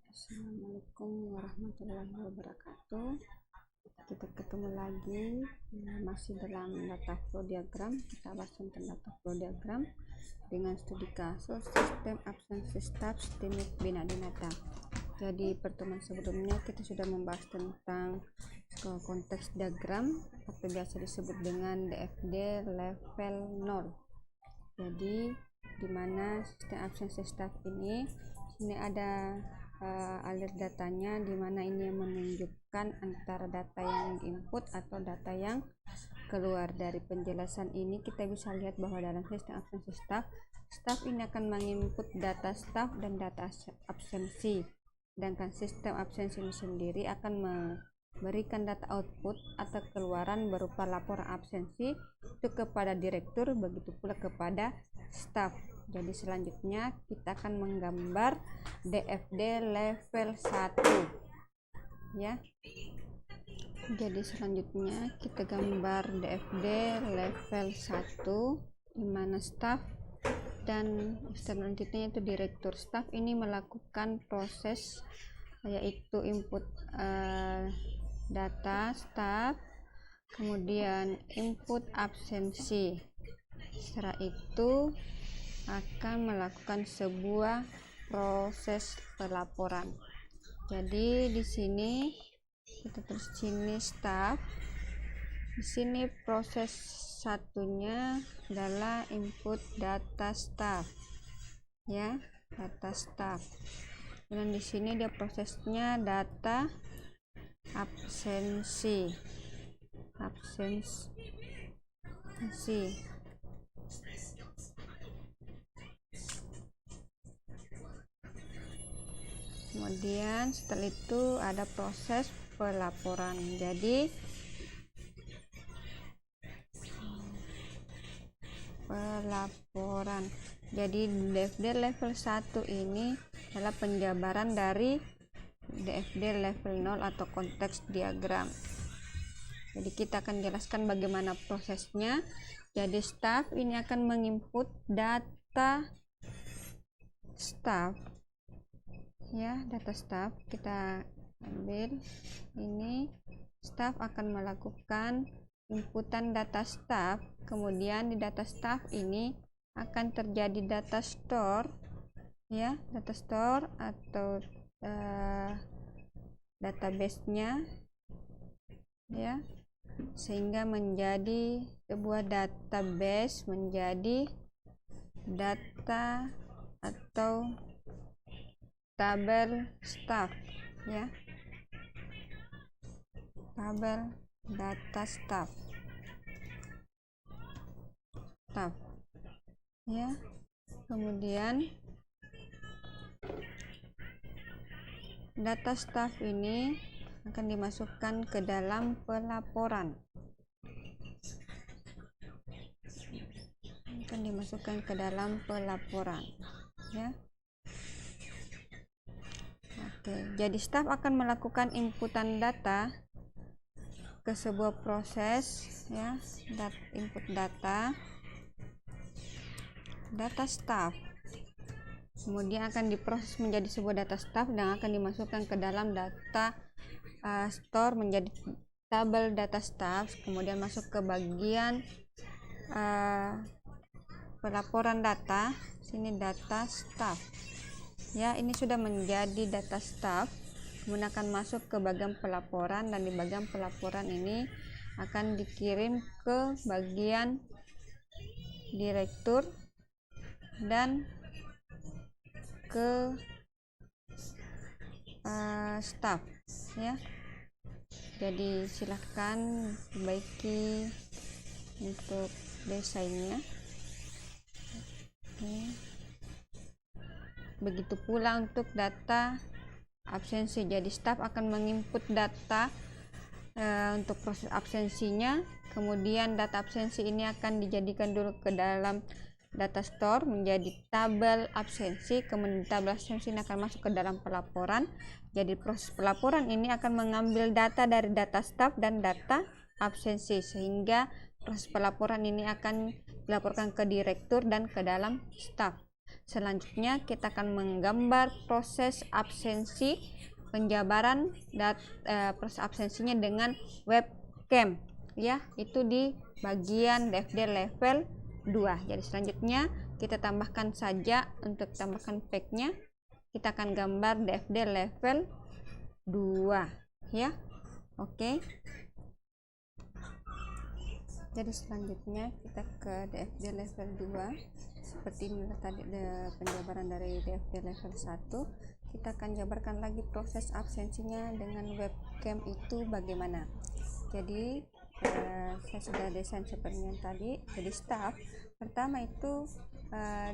Assalamualaikum warahmatullahi wabarakatuh. Kita ketemu lagi, masih dalam data flow diagram. Kita bahas tentang data flow diagram dengan studi kasus sistem absensi staf Stinik Bina Dinata. Jadi pertemuan sebelumnya kita sudah membahas tentang konteks diagram atau biasa disebut dengan DFD level 0. Jadi dimana sistem absensi staf ini ada alert datanya, dimana ini yang menunjukkan antara data yang input atau data yang keluar. Dari penjelasan ini kita bisa lihat bahwa dalam sistem absensi staf ini akan menginput data staf dan data absensi, sedangkan sistem absensi ini sendiri akan memberikan data output atau keluaran berupa laporan absensi itu kepada direktur, begitu pula kepada staf. Jadi selanjutnya kita akan menggambar DFD level 1 ya. Jadi selanjutnya kita gambar DFD level 1 di mana staf dan external entity itu direktur. Staf ini melakukan proses yaitu input data staf, kemudian input absensi. Setelah itu akan melakukan sebuah proses pelaporan. Jadi di sini kita tulis sini staf. Di sini proses satunya adalah input data staf ya, data staf. Dan di sini dia prosesnya data absensi. Kemudian setelah itu ada proses pelaporan. Jadi DFD level 1 ini adalah penjabaran dari DFD level 0 atau konteks diagram. Jadi kita akan jelaskan bagaimana prosesnya. Jadi staf ini akan menginput data staf ya, data staf. Kita ambil ini, staf akan melakukan inputan data staf, kemudian di data staf ini akan terjadi data store ya, data store atau database-nya ya, sehingga menjadi sebuah database menjadi data atau tabel staf ya, tabel data staf ya. Kemudian data staf ini akan dimasukkan ke dalam pelaporan, ya. Jadi staf akan melakukan inputan data ke sebuah proses ya, input data staf, kemudian akan diproses menjadi sebuah data staf dan akan dimasukkan ke dalam data store menjadi tabel data staf, kemudian masuk ke bagian pelaporan data. Sini data staf ya, ini sudah menjadi data staf, kemudian akan masuk ke bagian pelaporan, dan di bagian pelaporan ini akan dikirim ke bagian direktur dan ke staf ya. Jadi silahkan perbaiki untuk desainnya. Begitu pula untuk data absensi. Jadi staf akan menginput data untuk proses absensinya, kemudian data absensi ini akan dijadikan dulu ke dalam data store menjadi tabel absensi, kemudian tabel absensi ini akan masuk ke dalam pelaporan. Jadi proses pelaporan ini akan mengambil data dari data staf dan data absensi, sehingga proses pelaporan ini akan dilaporkan ke direktur dan ke dalam staf. selanjutnya kita akan menggambar proses absensi penjabaran proses absensinya dengan webcam ya, itu di bagian DFD level 2. Jadi selanjutnya kita tambahkan saja, untuk tambahkan packnya kita akan gambar DFD level 2 ya. Oke. Jadi selanjutnya kita ke DFD level 2. Seperti ini tadi penjabaran dari DFD level 1. Kita akan jabarkan lagi proses absensinya dengan webcam itu bagaimana. Jadi saya sudah desain seperti yang tadi. Jadi staff pertama itu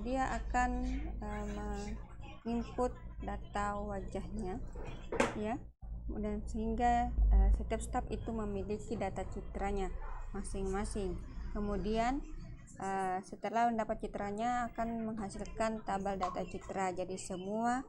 dia akan menginput data wajahnya ya, dan sehingga setiap staff itu memiliki data citranya masing-masing. Kemudian setelah mendapat citranya akan menghasilkan tabel data citra. Jadi semua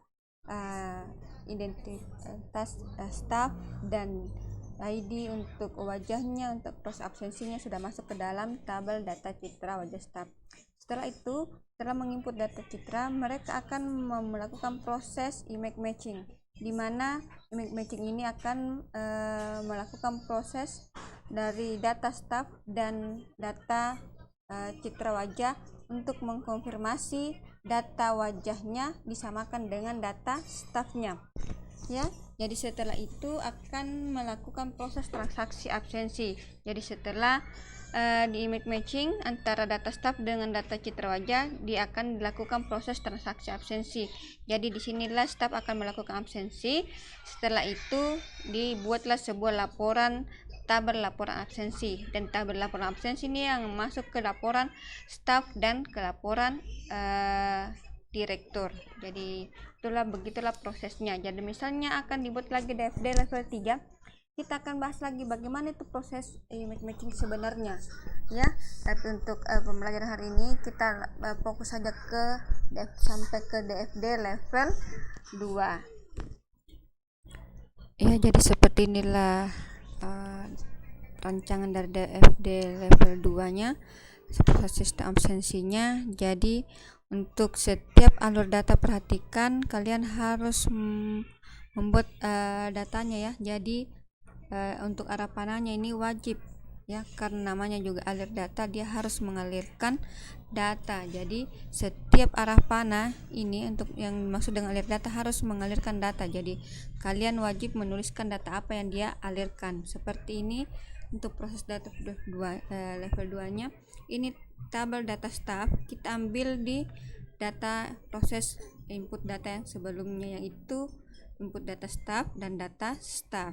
identitas staff dan ID untuk wajahnya, untuk proses absensinya sudah masuk ke dalam tabel data citra wajah staff. Setelah itu, setelah menginput data citra, mereka akan melakukan proses image matching, di mana image matching ini akan melakukan proses dari data staff dan data citra wajah untuk mengkonfirmasi data wajahnya disamakan dengan data staffnya ya. Jadi setelah itu akan melakukan proses transaksi absensi. Jadi setelah di image matching antara data staff dengan data citra wajah, dia akan dilakukan proses transaksi absensi. Jadi disinilah staff akan melakukan absensi. Setelah itu dibuatlah sebuah laporan, tabel laporan absensi, dan tabel laporan absensi ini yang masuk ke laporan staff dan ke laporan direktur. Jadi begitulah prosesnya. Jadi misalnya akan dibuat lagi DFD level 3, kita akan bahas lagi bagaimana itu proses image matching sebenarnya ya. Tapi untuk pembelajaran hari ini kita fokus saja ke sampai ke DFD level 2 ya. Jadi seperti inilah rancangan dari DFD level 2 nya, proses sistem absensinya. Jadi untuk setiap alur data perhatikan kalian harus membuat datanya ya. Jadi untuk arah panahnya ini wajib ya, karena namanya juga alir data, dia harus mengalirkan data. Jadi setiap arah panah ini, untuk yang maksud dengan alir data, harus mengalirkan data. Jadi kalian wajib menuliskan data apa yang dia alirkan. Seperti ini untuk proses data level 2 nya. Ini tabel data staff, kita ambil di data proses input data yang sebelumnya, yaitu input data staff dan data staff.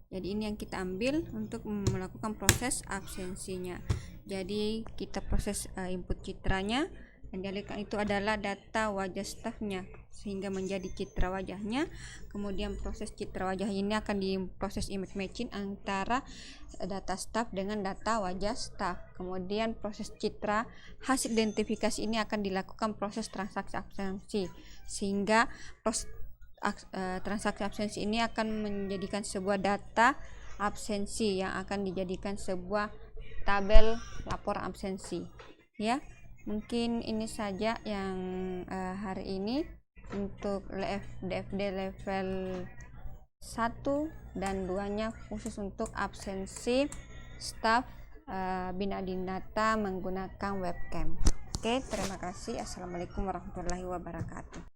Jadi ini yang kita ambil untuk melakukan proses absensinya. Jadi kita proses input citranya, dan dialihkan itu adalah data wajah staffnya sehingga menjadi citra wajahnya. Kemudian proses citra wajah ini akan diproses image matching antara data staff dengan data wajah staff. Kemudian proses citra hasil identifikasi ini akan dilakukan proses transaksi absensi, sehingga proses transaksi absensi ini akan menjadikan sebuah data absensi yang akan dijadikan sebuah tabel laporan absensi ya. Mungkin ini saja yang hari ini untuk DFD level 1 dan 2 nya, khusus untuk absensi staff bina data menggunakan webcam. Oke, terima kasih. Assalamualaikum warahmatullahi wabarakatuh.